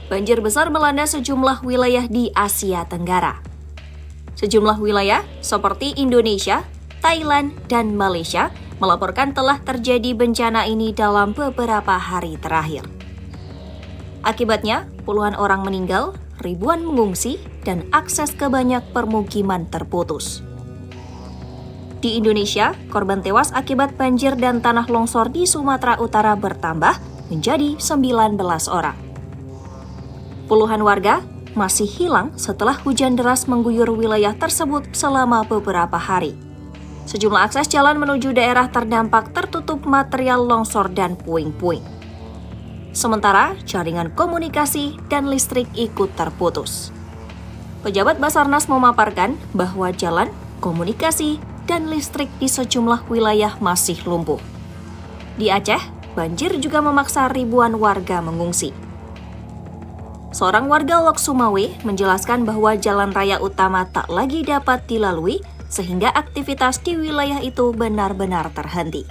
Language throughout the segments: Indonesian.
Banjir besar melanda sejumlah wilayah di Asia Tenggara. Sejumlah wilayah seperti Indonesia, Thailand, dan Malaysia melaporkan telah terjadi bencana ini dalam beberapa hari terakhir. Akibatnya, puluhan orang meninggal, ribuan mengungsi, dan akses ke banyak permukiman terputus. Di Indonesia, korban tewas akibat banjir dan tanah longsor di Sumatera Utara bertambah menjadi 19 orang. Puluhan warga masih hilang setelah hujan deras mengguyur wilayah tersebut selama beberapa hari. Sejumlah akses jalan menuju daerah terdampak tertutup material longsor dan puing-puing. Sementara, jaringan komunikasi dan listrik ikut terputus. Pejabat Basarnas memaparkan bahwa jalan, komunikasi, dan listrik di sejumlah wilayah masih lumpuh. Di Aceh, banjir juga memaksa ribuan warga mengungsi. Seorang warga Lok Sumawe menjelaskan bahwa jalan raya utama tak lagi dapat dilalui sehingga aktivitas di wilayah itu benar-benar terhenti.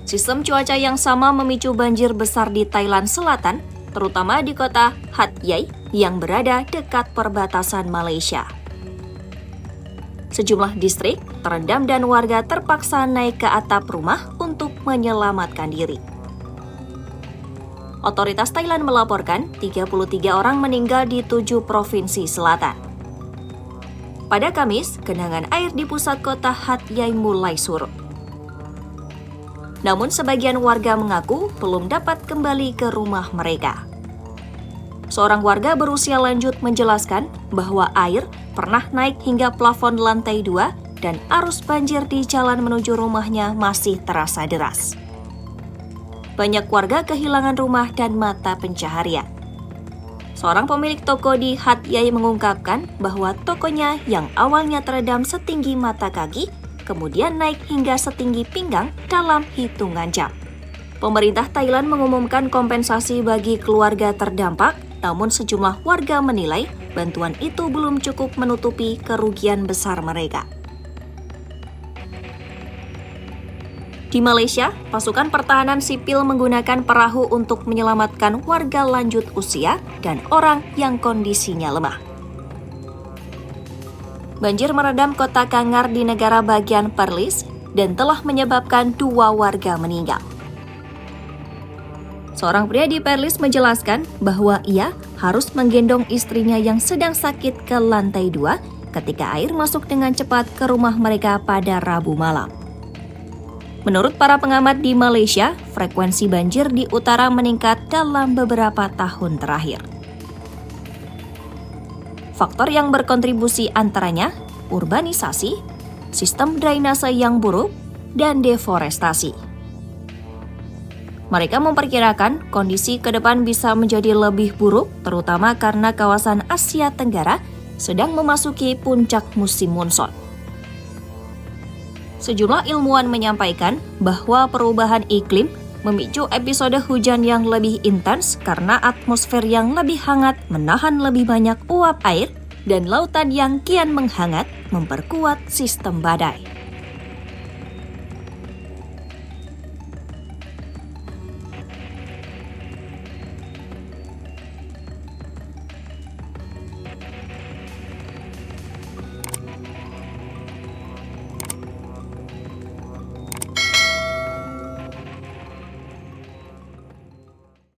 Sistem cuaca yang sama memicu banjir besar di Thailand Selatan, terutama di kota Hat Yai yang berada dekat perbatasan Malaysia. Sejumlah distrik terendam dan warga terpaksa naik ke atap rumah untuk menyelamatkan diri. Otoritas Thailand melaporkan 33 orang meninggal di 7 provinsi selatan. Pada Kamis, genangan air di pusat kota Hat Yai mulai surut. Namun sebagian warga mengaku belum dapat kembali ke rumah mereka. Seorang warga berusia lanjut menjelaskan bahwa air pernah naik hingga plafon lantai 2 dan arus banjir di jalan menuju rumahnya masih terasa deras. Banyak warga kehilangan rumah dan mata pencaharian. Seorang pemilik toko di Hat Yai mengungkapkan bahwa tokonya yang awalnya terendam setinggi mata kaki, kemudian naik hingga setinggi pinggang dalam hitungan jam. Pemerintah Thailand mengumumkan kompensasi bagi keluarga terdampak, namun sejumlah warga menilai bantuan itu belum cukup menutupi kerugian besar mereka. Di Malaysia, pasukan pertahanan sipil menggunakan perahu untuk menyelamatkan warga lanjut usia dan orang yang kondisinya lemah. Banjir merendam kota Kangar di negara bagian Perlis dan telah menyebabkan 2 warga meninggal. Seorang pria di Perlis menjelaskan bahwa ia harus menggendong istrinya yang sedang sakit ke lantai 2 ketika air masuk dengan cepat ke rumah mereka pada Rabu malam. Menurut para pengamat di Malaysia, frekuensi banjir di utara meningkat dalam beberapa tahun terakhir. Faktor yang berkontribusi antaranya urbanisasi, sistem drainase yang buruk, dan deforestasi. Mereka memperkirakan kondisi ke depan bisa menjadi lebih buruk, terutama karena kawasan Asia Tenggara sedang memasuki puncak musim monsun. Sejumlah ilmuwan menyampaikan bahwa perubahan iklim memicu episode hujan yang lebih intens karena atmosfer yang lebih hangat menahan lebih banyak uap air dan lautan yang kian menghangat memperkuat sistem badai.